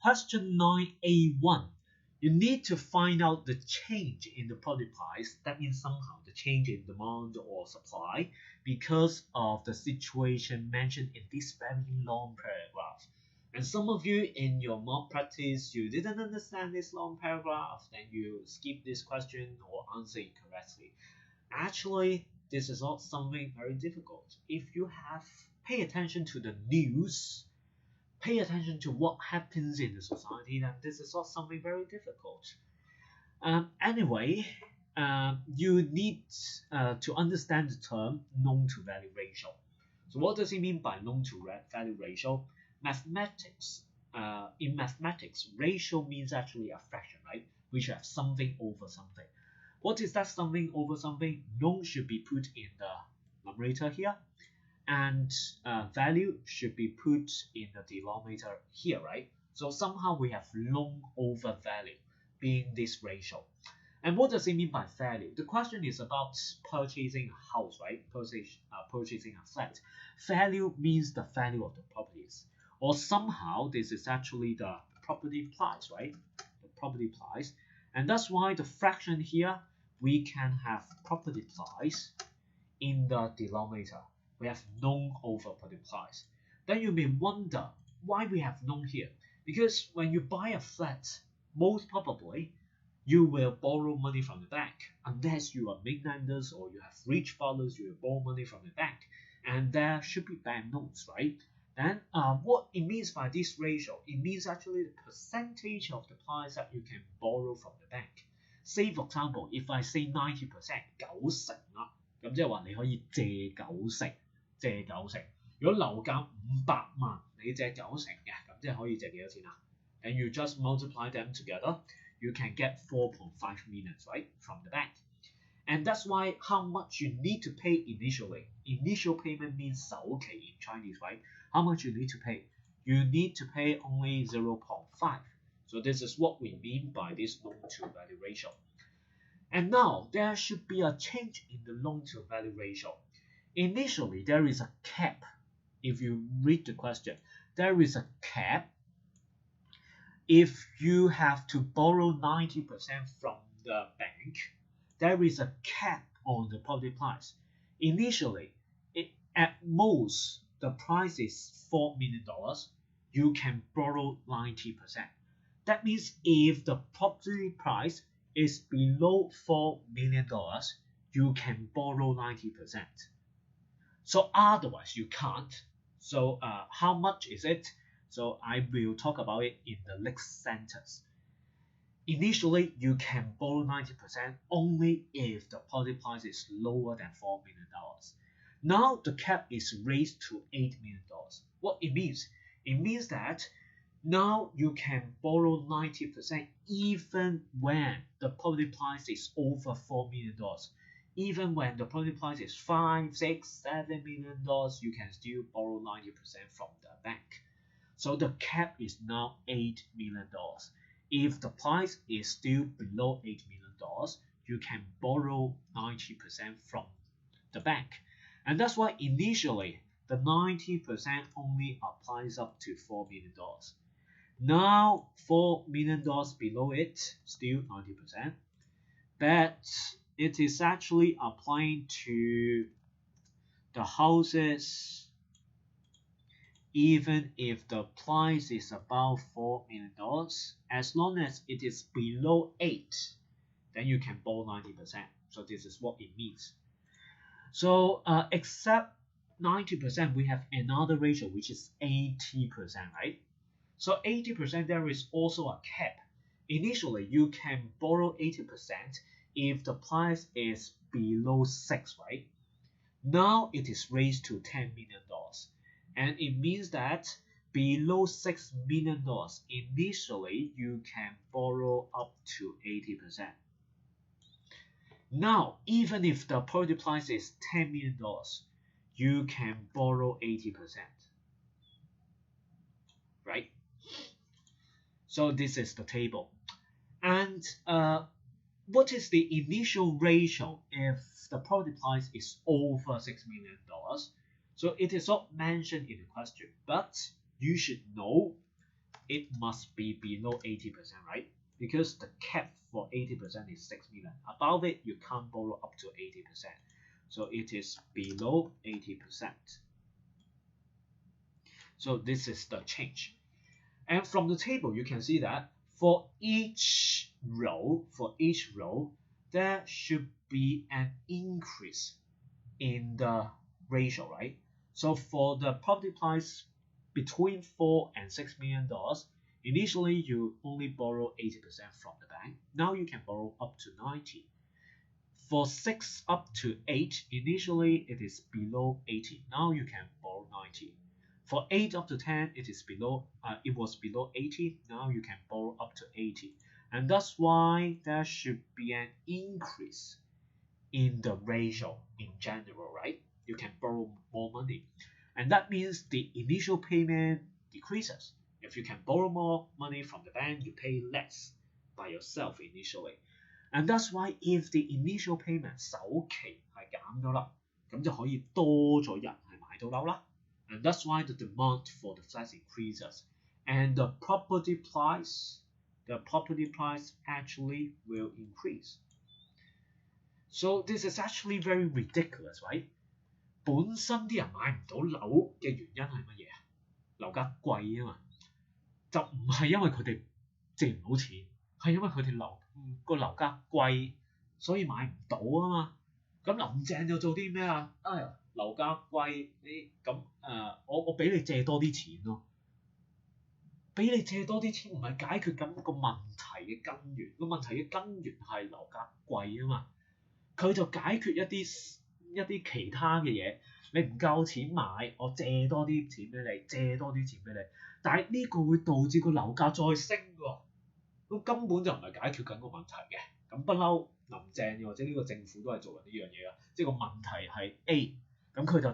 Question 9A1. You need to find out the change in the product price. That means somehow the change in demand or supply because of the situation mentioned in this very long paragraph. And some of you in your mock practice, you didn't understand this long paragraph, then you skip this question or answer incorrectly. Actually, this is not something very difficult. If you have pay attention to the news, pay attention to what happens in the society, then this is not something very difficult. Anyway, you need to understand the term known to value ratio. So what does it mean by known to value ratio? In mathematics, ratio means actually a fraction, right? Which have something over something. What is that something over something? Known should be put in the numerator here, and value should be put in the denominator here, right? So somehow we have known over value being this ratio. And what does it mean by value? The question is about purchasing a house, right? Purchasing a flat. Value means the value of the properties. Or somehow this is actually the property price, right? The property price. And that's why the fraction here, we can have property price in the denominator. We have known over property price. Then you may wonder why we have known here. Because when you buy a flat, most probably you will borrow money from the bank. Unless you are mainlanders or you have rich fathers, you will borrow money from the bank. And there should be bank notes, right? Then what it means by this ratio, it means actually the percentage of the price that you can borrow from the bank. Say for example, if I say 90%, 90%啦，咁即係話你可以借90%，借90%。如果樓價500萬，你借90%嘅，咁即係可以借幾多錢啊？ And you just multiply them together, you can get 4.5 million, right, from the bank. And that's why how much you need to pay initially. Initial payment means 首期 in Chinese, right? How much you need to pay? You need to pay only 0.5. So this is what we mean by this loan to value ratio. And now there should be a change in the loan to value ratio. Initially, there is a cap. If you read the question, there is a cap. If you have to borrow 90% from the bank, there is a cap on the property price. Initially, at most, the price is $4 million. You can borrow 90%. That means if the property price is below $4 million, you can borrow 90%. So otherwise, you can't. So how much is it? So I will talk about it in the next sentence. Initially, you can borrow 90% only if the property price is lower than $4 million. Now the cap is raised to $8 million. What it means? It means that now you can borrow 90% even when the property price is over $4 million. Even when the property price is $5, $6, $7 million, you can still borrow 90% from the bank. So the cap is now $8 million. If the price is still below $8 million, you can borrow 90% from the bank. And that's why initially the 90% only applies up to $4 million. Now $4 million below it, still 90%. But it is actually applying to the houses even if the price is above $4 million. As long as it is below 8, then you can borrow 90%. So this is what it means. So except 90%, we have another ratio which is 80%, right? So 80%, there is also a cap. Initially, you can borrow 80% if the price is below 6, right? Now it is raised to $10 million. And it means that below $6 million, initially you can borrow up to 80%. Now, even if the property price is $10 million, you can borrow 80%. Right? So this is the table. And what is the initial ratio if the property price is over $6 million? So it is not mentioned in the question, but you should know it must be below 80%, right? Because the cap for 80% is 6 million. Above it, you can't borrow up to 80%. So it is below 80%. So this is the change. And from the table, you can see that for each row, there should be an increase in the ratio, right? So for the property price between $4 and $6 million, initially you only borrow 80% from the bank. Now you can borrow up to 90. For 6 up to 8, initially it is below 80. Now you can borrow 90. For 8 up to 10, it was below 80. Now you can borrow up to 80. And that's why there should be an increase in the ratio in general, right? You can borrow more money. And that means the initial payment decreases. If you can borrow more money from the bank, you pay less by yourself initially. And that's why if the initial payment 首期係減咗啦，咁就可以多咗人係買到樓啦。And that's why the demand for the flats increases. And the property price actually will increase. So this is actually very ridiculous, right? 本身啲人買唔到樓嘅原因係乜嘢啊？樓價貴啊嘛，就唔係因為佢哋借唔到錢，係因為佢哋個樓價貴，所以買唔到啊嘛。咁林鄭就做啲咩啊？樓價貴，你咁我俾你借多啲錢咯。俾你借多啲錢唔係解決緊個問題嘅根源，個問題嘅根源係樓價貴啊嘛。佢就解決一啲其他嘅嘢，你唔夠錢買，我借多啲錢俾你，借多啲錢俾你，但係呢個會導致個樓價再升喎，咁根本就唔係解決緊個問題嘅。咁不嬲林鄭或者呢個政府都係做緊呢樣嘢㗎，即係個問題係 A， 咁佢就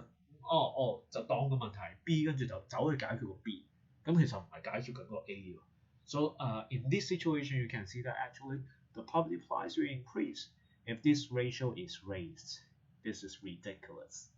就當個問題係 B， 跟住就走去解決個 B， 咁其實唔係解決緊個 A 喎。So in this situation you can see that actually the property price will increase if this ratio is raised. This is ridiculous.